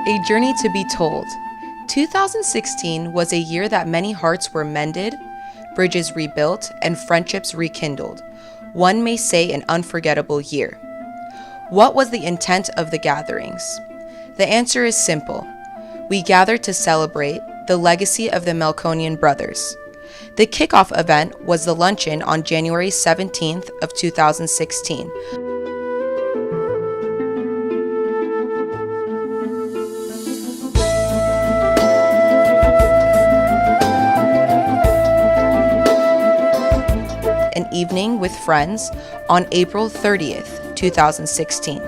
A journey to be told. 2016 was a year that many hearts were mended, bridges rebuilt, and friendships rekindled. One may say an unforgettable year. What was the intent of the gatherings? The answer is simple. We gathered to celebrate the legacy of the Melkonian brothers. The kickoff event was the luncheon on January 17th of 2016. An evening with friends on April 30th, 2016.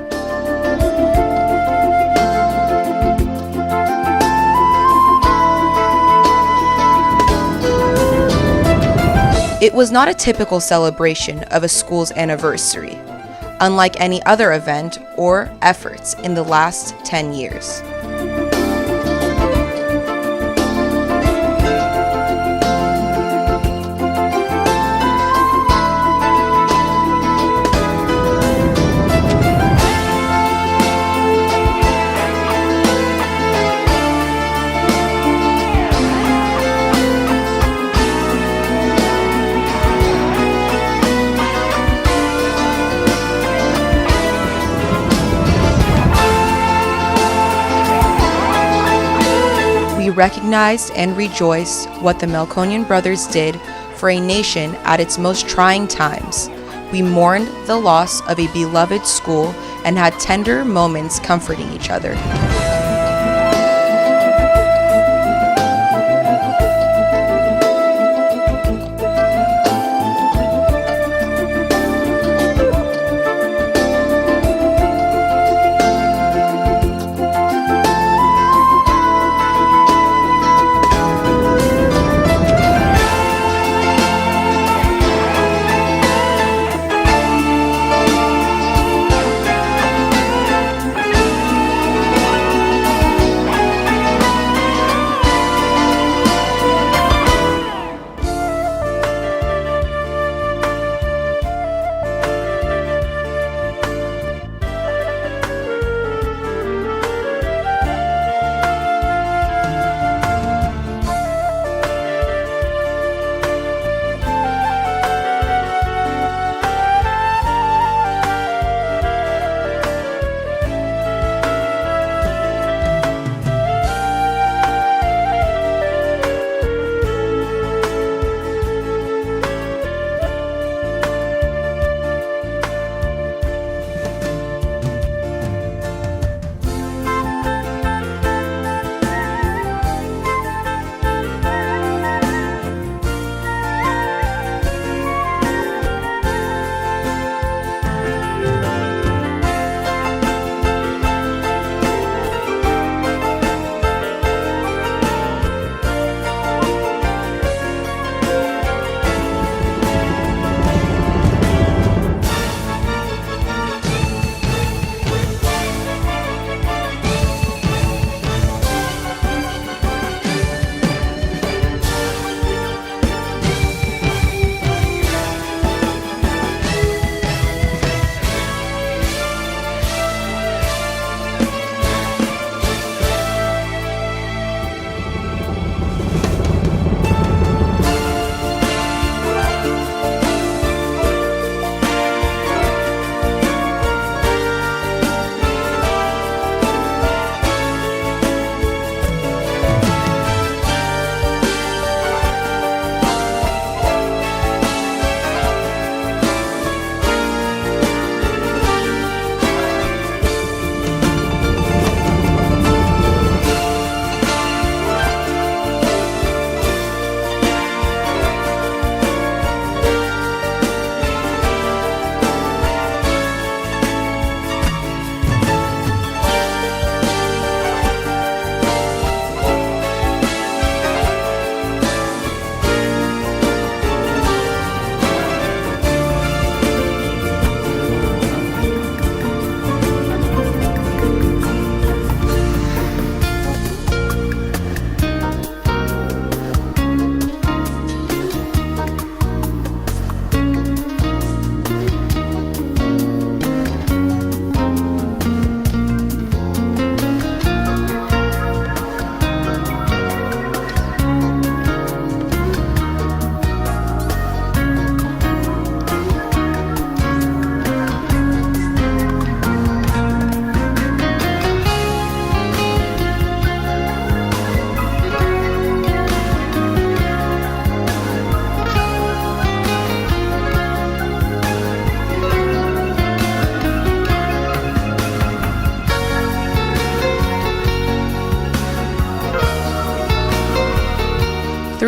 It was not a typical celebration of a school's anniversary, unlike any other event or efforts in the last 10 years. We recognized and rejoiced what the Melkonian brothers did for a nation at its most trying times. We mourned the loss of a beloved school and had tender moments comforting each other.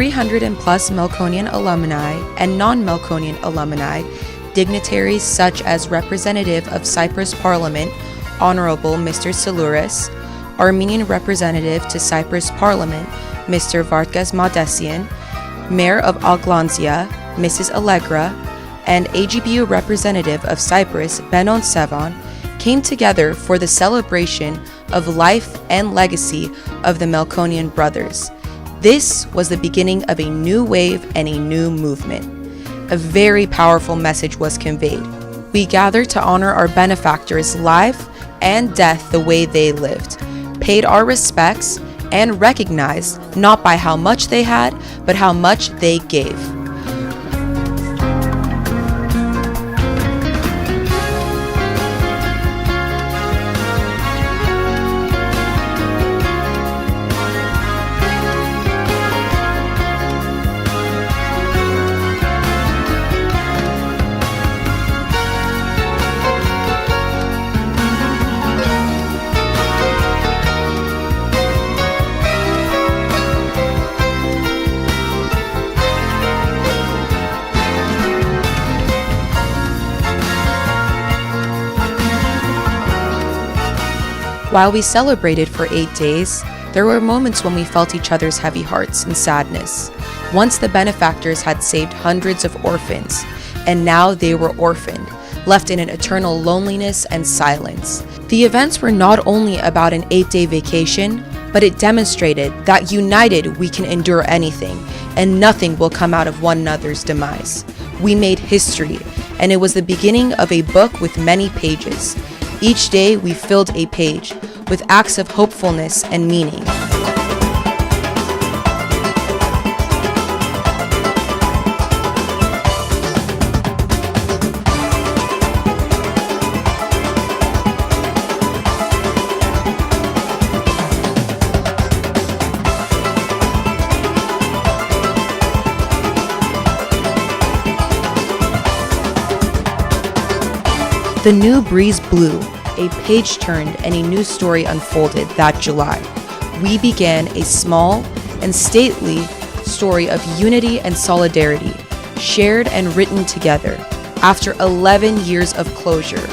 300 and plus Melkonian alumni and non-Melkonian alumni, dignitaries such as Representative of Cyprus Parliament, Honorable Mr. Salouris, Armenian Representative to Cyprus Parliament, Mr. Vargas Madesian, Mayor of Aglanzia, Mrs. Allegra, and AGBU Representative of Cyprus, Benon Sevan, came together for the celebration of life and legacy of the Melkonian brothers. This was the beginning of a new wave and a new movement. A very powerful message was conveyed. We gathered to honor our benefactors' life and death the way they lived, paid our respects, and recognized not by how much they had, but how much they gave. While we celebrated for 8 days, there were moments when we felt each other's heavy hearts and sadness. Once the benefactors had saved hundreds of orphans, and now they were orphaned, left in an eternal loneliness and silence. The events were not only about an 8-day vacation, but it demonstrated that united we can endure anything, and nothing will come out of one another's demise. We made history, and it was the beginning of a book with many pages. Each day we filled a page with acts of hopefulness and meaning. The new breeze blew, a page turned, and a new story unfolded that July. We began a small and stately story of unity and solidarity, shared and written together, after 11 years of closure.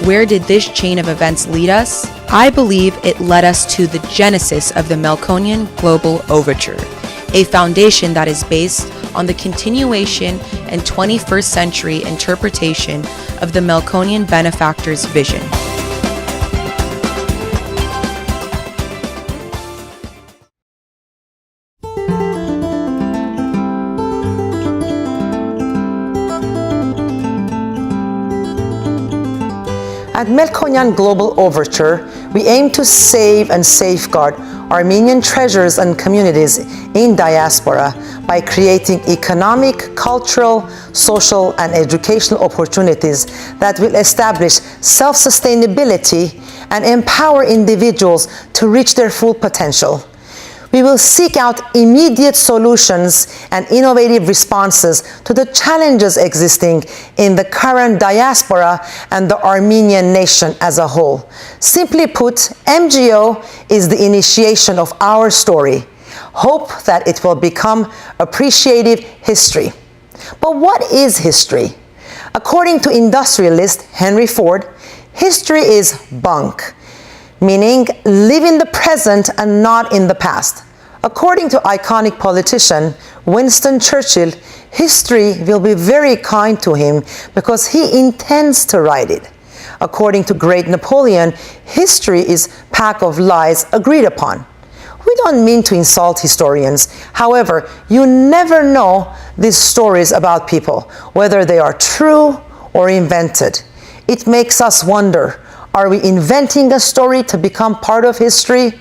Where did this chain of events lead us? I believe it led us to the genesis of the Melkonian Global Overture, a foundation that is based on the continuation and 21st century interpretation of the Melkonian benefactor's vision. At Melkonyan Global Overture, we aim to save and safeguard Armenian treasures and communities in diaspora by creating economic, cultural, social, and educational opportunities that will establish self-sustainability and empower individuals to reach their full potential. We will seek out immediate solutions and innovative responses to the challenges existing in the current diaspora and the Armenian nation as a whole. Simply put, MGO is the initiation of our story. Hope that it will become appreciative history. But what is history? According to industrialist Henry Ford, history is bunk, meaning live in the present and not in the past. According to iconic politician Winston Churchill, history will be very kind to him because he intends to write it. According to great Napoleon, history is a pack of lies agreed upon. We don't mean to insult historians. However, you never know these stories about people, whether they are true or invented. It makes us wonder, are we inventing a story to become part of history?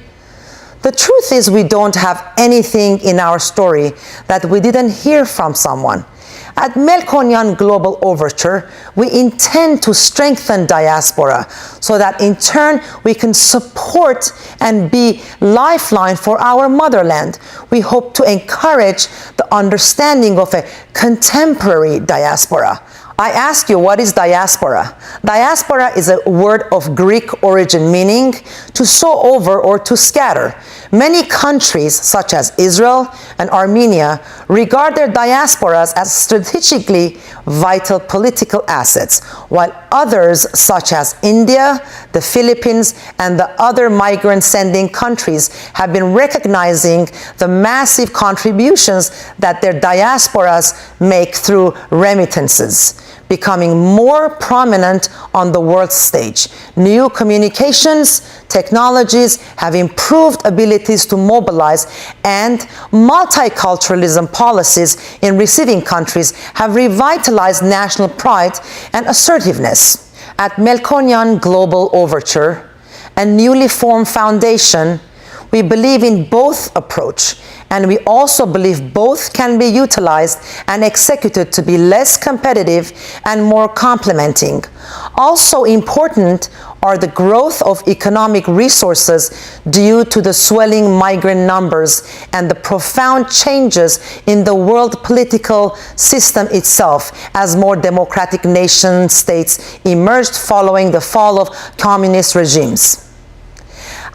The truth is we don't have anything in our story that we didn't hear from someone. At Melkonyan Global Overture, we intend to strengthen diaspora so that in turn we can support and be lifeline for our motherland. We hope to encourage the understanding of a contemporary diaspora. I ask you, what is diaspora? Diaspora is a word of Greek origin meaning to sow over or to scatter. Many countries, such as Israel and Armenia, regard their diasporas as strategically vital political assets, while others, such as India, the Philippines, and the other migrant-sending countries, have been recognizing the massive contributions that their diasporas make through remittances, becoming more prominent on the world stage. New communications technologies have improved abilities to mobilize, and multiculturalism policies in receiving countries have revitalized national pride and assertiveness. At Melkonyan Global Overture, a newly formed foundation, we believe in both approach, and we also believe both can be utilized and executed to be less competitive and more complementing. Also important are the growth of economic resources due to the swelling migrant numbers and the profound changes in the world political system itself as more democratic nation states emerged following the fall of communist regimes.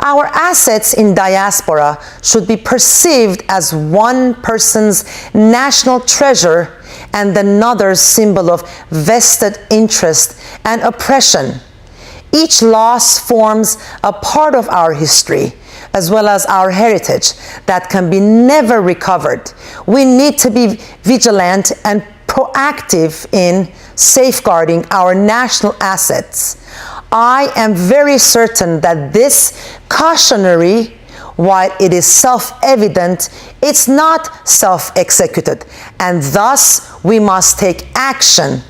Our assets in diaspora should be perceived as one person's national treasure and another's symbol of vested interest and oppression. Each loss forms a part of our history, as well as our heritage, that can be never recovered. We need to be vigilant and proactive in safeguarding our national assets. I am very certain that this cautionary, while it is self-evident, it's not self-executed, and thus we must take action.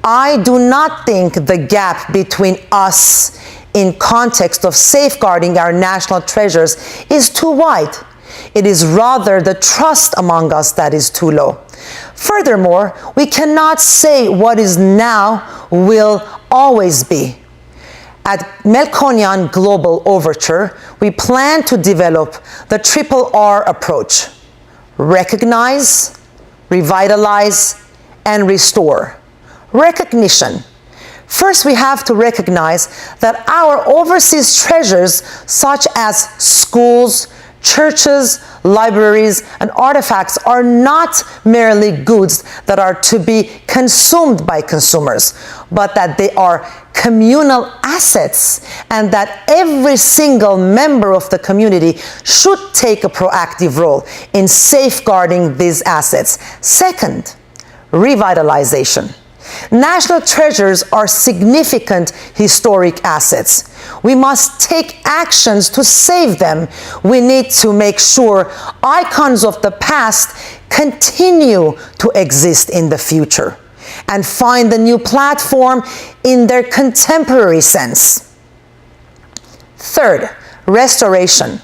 I do not think the gap between us in context of safeguarding our national treasures is too wide. It is rather the trust among us that is too low. Furthermore, we cannot say what is now will always be. At Melkonyan Global Overture, we plan to develop the Triple R approach: recognize, revitalize, and restore. Recognition. First, we have to recognize that our overseas treasures, such as schools, churches, libraries, and artifacts, are not merely goods that are to be consumed by consumers, but that they are communal assets, and that every single member of the community should take a proactive role in safeguarding these assets. Second, revitalization. National treasures are significant historic assets. We must take actions to save them. We need to make sure icons of the past continue to exist in the future. and find a new platform in their contemporary sense. Third, restoration.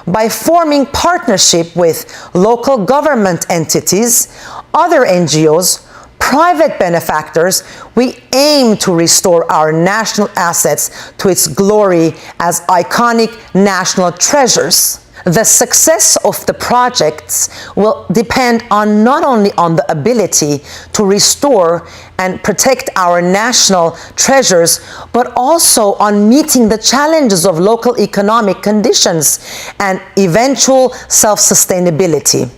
By forming partnership with local government entities, other NGOs, private benefactors, we aim to restore our national assets to its glory as iconic national treasures. The success of the projects will depend not only on the ability to restore and protect our national treasures, but also on meeting the challenges of local economic conditions and eventual self-sustainability.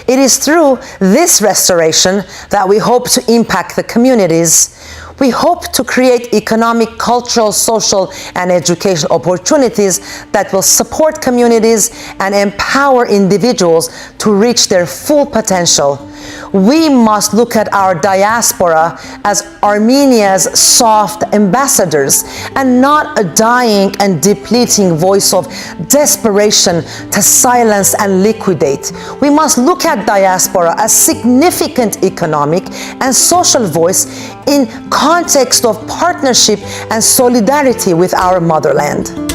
It is through this restoration that we hope to impact the communities. We hope to create economic, cultural, social, and educational opportunities that will support communities and empower individuals to reach their full potential. We must look at our diaspora as Armenia's soft ambassadors and not a dying and depleting voice of desperation to silence and liquidate. We must look at diaspora as significant economic and social voice in context of partnership and solidarity with our motherland.